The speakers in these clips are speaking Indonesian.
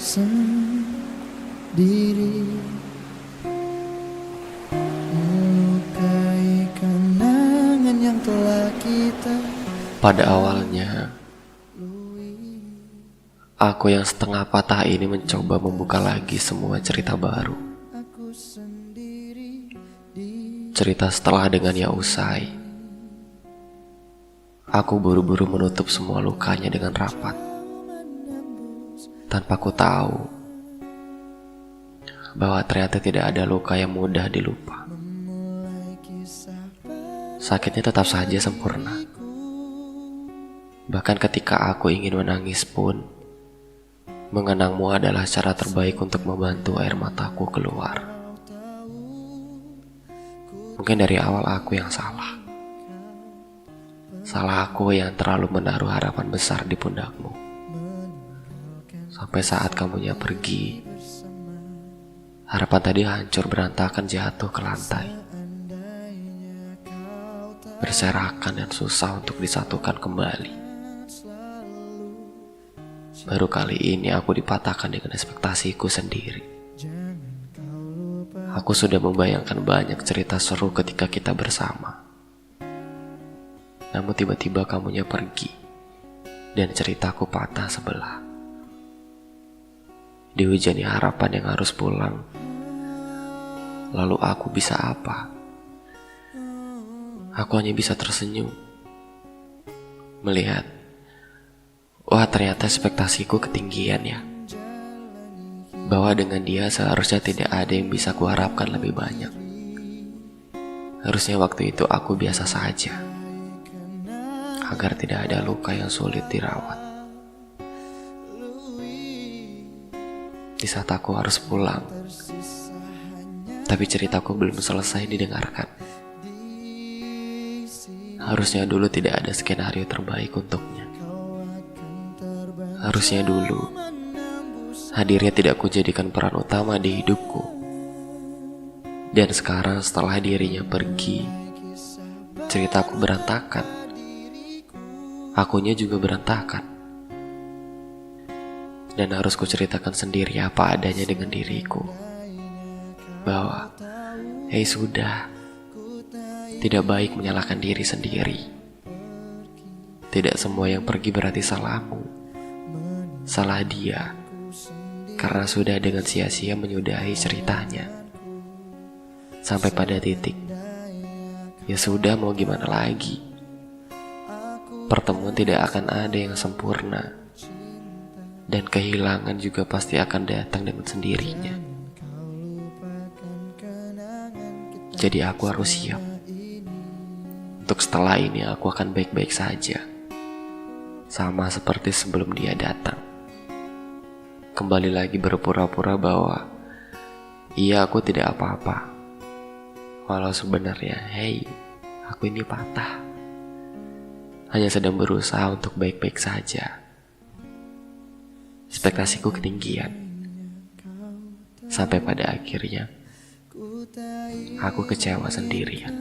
sendiri, melukai kenangan yang telah kita. Pada awalnya, aku yang setengah patah ini mencoba membuka lagi semua cerita baru. Cerita setelah dengannya usai. Aku buru-buru menutup semua lukanya dengan rapat. Tanpa ku tahu bahwa ternyata tidak ada luka yang mudah dilupa. Sakitnya tetap saja sempurna. Bahkan ketika aku ingin menangis pun, mengenangmu adalah cara terbaik untuk membantu air mataku keluar. Mungkin dari awal aku yang salah. Salah aku yang terlalu menaruh harapan besar di pundakmu. Sampai saat kamunya pergi, harapan tadi hancur berantakan jatuh ke lantai. Berserakan dan susah untuk disatukan kembali. Baru kali ini aku dipatahkan dengan ekspektasiku sendiri. Aku sudah membayangkan banyak cerita seru ketika kita bersama. Namun tiba-tiba kamunya pergi dan ceritaku patah sebelah. Dihujani harapan yang harus pulang. Lalu aku bisa apa? Aku hanya bisa tersenyum melihat, wah ternyata ekspektasiku ketinggian ya. Bahwa dengan dia seharusnya tidak ada yang bisa kuharapkan lebih banyak. Harusnya waktu itu aku biasa saja, agar tidak ada luka yang sulit dirawat. Di saat aku harus pulang, tapi ceritaku belum selesai didengarkan. Harusnya dulu tidak ada skenario terbaik untuknya. Harusnya dulu hadirnya tidak kujadikan peran utama di hidupku. Dan sekarang setelah dirinya pergi, ceritaku berantakan. Akunya juga berantakan. Dan harus kuceritakan sendiri apa adanya dengan diriku. Bahwa, sudah. Tidak baik menyalahkan diri sendiri. Tidak semua yang pergi berarti salahmu. Salah dia. Karena sudah dengan sia-sia menyudahi ceritanya. Sampai pada titik, ya sudah, mau gimana lagi. Pertemuan tidak akan ada yang sempurna. Dan kehilangan juga pasti akan datang dengan sendirinya. Jadi aku harus siap. Untuk setelah ini aku akan baik-baik saja. Sama seperti sebelum dia datang. Kembali lagi berpura-pura bahwa iya, aku tidak apa-apa. Walau sebenarnya, aku ini patah. Hanya sedang berusaha untuk baik-baik saja. Ekspektasiku ketinggian. Sampai pada akhirnya aku kecewa sendirian.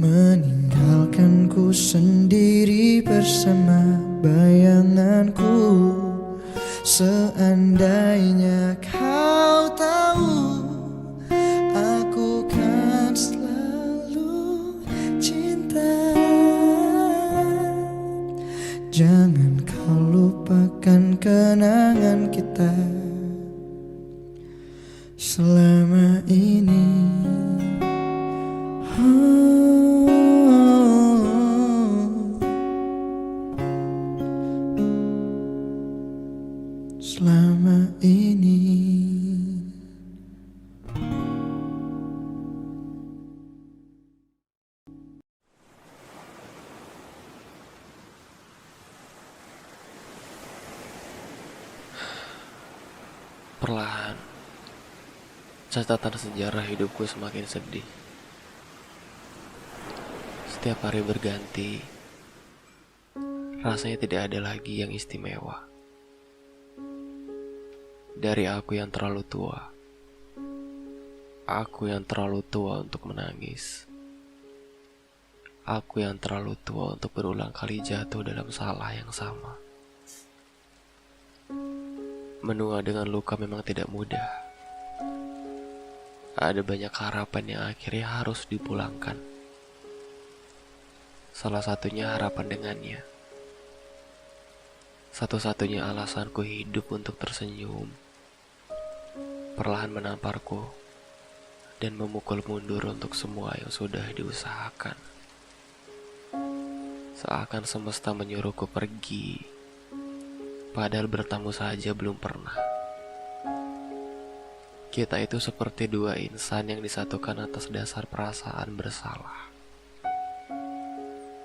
Meninggalkanku sendiri bersama bayanganku. Seandainya kau tahu, aku kan selalu cinta. Jangan kau lupakan kenangan kita selama ini. Selama ini. Perlahan, catatan sejarah hidupku semakin sedih. Setiap hari berganti, rasanya tidak ada lagi yang istimewa. Dari aku yang terlalu tua, aku yang terlalu tua untuk menangis. Aku yang terlalu tua untuk berulang kali jatuh dalam salah yang sama. Menua dengan luka memang tidak mudah. Ada banyak harapan yang akhirnya harus dipulangkan. Salah satunya harapan dengannya. Satu-satunya alasanku hidup untuk tersenyum, perlahan menamparku dan memukul mundur untuk semua yang sudah diusahakan. Seakan semesta menyuruhku pergi, padahal bertamu saja belum pernah. Kita itu seperti dua insan yang disatukan atas dasar perasaan bersalah,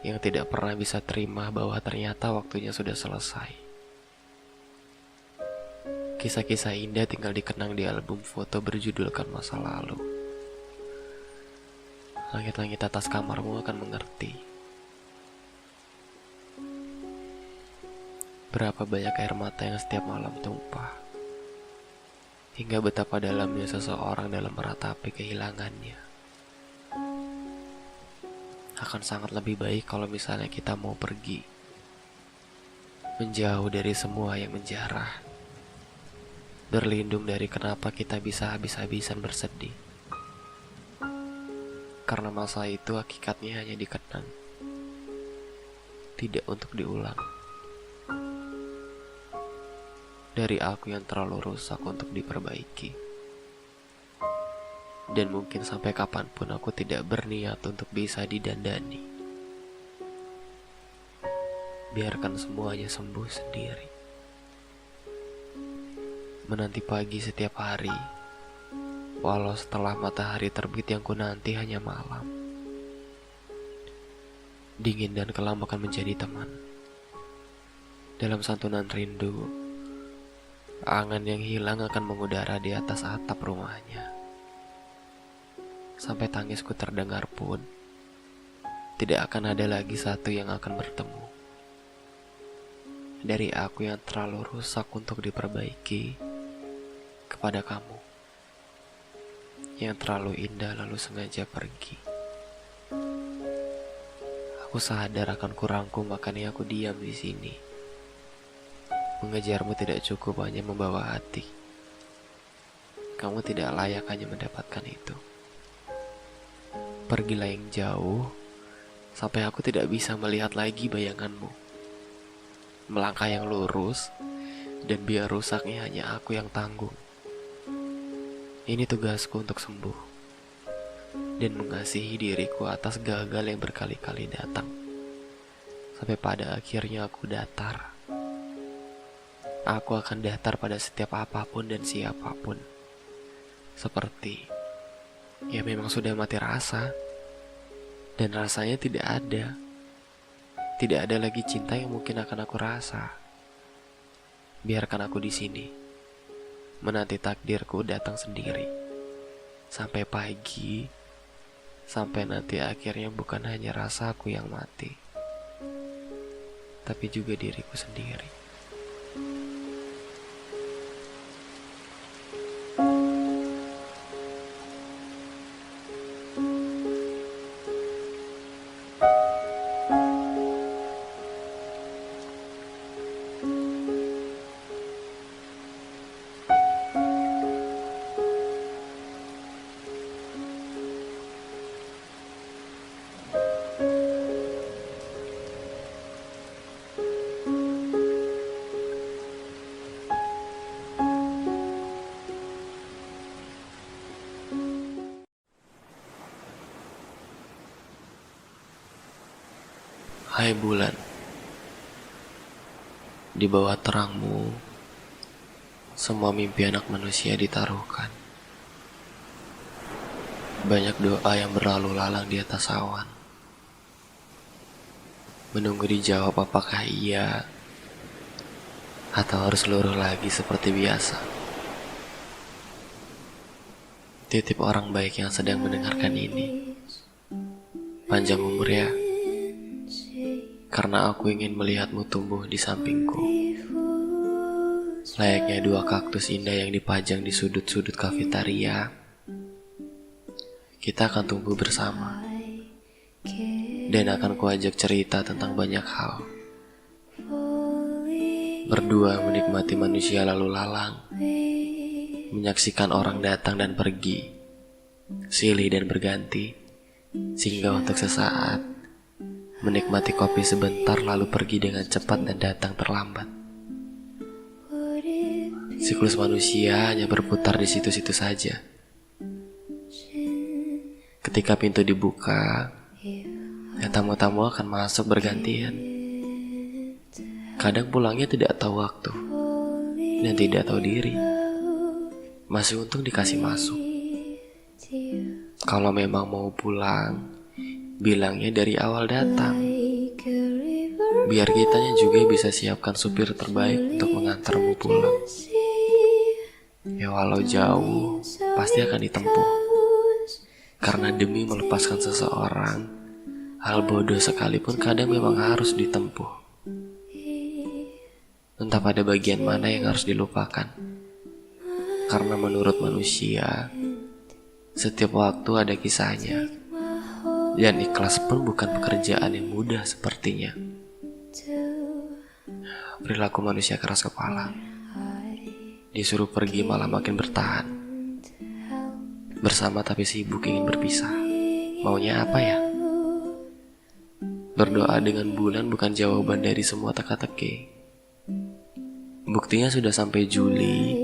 yang tidak pernah bisa terima bahwa ternyata waktunya sudah selesai. Kisah-kisah indah tinggal dikenang di album foto berjudulkan masa lalu. Langit-langit atas kamarmu akan mengerti berapa banyak air mata yang setiap malam tumpah, hingga betapa dalamnya seseorang dalam meratapi kehilangannya. Akan sangat lebih baik kalau misalnya kita mau pergi, menjauh dari semua yang menjarah, berlindung dari kenapa kita bisa habis-habisan bersedih. Karena masa itu hakikatnya hanya dikenang, tidak untuk diulang. Dari aku yang terlalu rusak untuk diperbaiki. Dan mungkin sampai kapanpun aku tidak berniat untuk bisa didandani. Biarkan semuanya sembuh sendiri. Menanti pagi setiap hari, walau setelah matahari terbit yang ku nanti hanya malam. Dingin dan kelam akan menjadi teman. Dalam santunan rindu, angan yang hilang akan mengudara di atas atap rumahnya. Sampai tangisku terdengar pun, tidak akan ada lagi satu yang akan bertemu. Dari aku yang terlalu rusak untuk diperbaiki, kepada kamu yang terlalu indah lalu sengaja pergi. Aku sadar akan kurangku, makanya aku diam di sini. Mengejarmu tidak cukup hanya membawa hati. Kamu tidak layak hanya mendapatkan itu. Pergilah yang jauh, sampai aku tidak bisa melihat lagi bayanganmu. Melangkah yang lurus, dan biar rusaknya hanya aku yang tanggung. Ini tugasku untuk sembuh, dan mengasihi diriku atas gagal yang berkali-kali datang. Sampai pada akhirnya aku datar. Aku akan datar pada setiap apapun dan siapapun. Seperti, ya memang sudah mati rasa. Dan rasanya tidak ada. Tidak ada lagi cinta yang mungkin akan aku rasa. Biarkan aku di sini, menanti takdirku datang sendiri. Sampai pagi, sampai nanti akhirnya bukan hanya rasaku yang mati, tapi juga diriku sendiri. Hai bulan, di bawah terangmu, semua mimpi anak manusia ditaruhkan. Banyak doa yang berlalu lalang di atas awan, menunggu dijawab apakah iya atau harus luruh lagi seperti biasa. Titip orang baik yang sedang mendengarkan ini, panjang umur ya, karena aku ingin melihatmu tumbuh di sampingku. Layaknya dua kaktus indah yang dipajang di sudut-sudut kafetaria, kita akan tumbuh bersama dan akan kuajak cerita tentang banyak hal. Berdua menikmati manusia lalu lalang, menyaksikan orang datang dan pergi, silih dan berganti, sehingga untuk sesaat menikmati kopi sebentar lalu pergi dengan cepat dan datang terlambat. Siklus manusia hanya berputar di situ-situ saja. Ketika pintu dibuka, ya tamu-tamu akan masuk bergantian. Kadang pulangnya tidak tahu waktu dan tidak tahu diri. Masih untung dikasih masuk. Kalau memang mau pulang, bilangnya dari awal datang. Biar kitanya juga bisa siapkan supir terbaik untuk mengantarmu pulang. Ya walau jauh, pasti akan ditempuh. Karena demi melepaskan seseorang, hal bodoh sekalipun kadang memang harus ditempuh. Entah pada bagian mana yang harus dilupakan. Karena menurut manusia, setiap waktu ada kisahnya. Dan ikhlas pun bukan pekerjaan yang mudah sepertinya. Perilaku manusia keras kepala. Disuruh pergi malah makin bertahan. Bersama tapi sibuk ingin berpisah. Maunya apa ya? Berdoa dengan bulan bukan jawaban dari semua teka-teki. Buktinya sudah sampai Juli,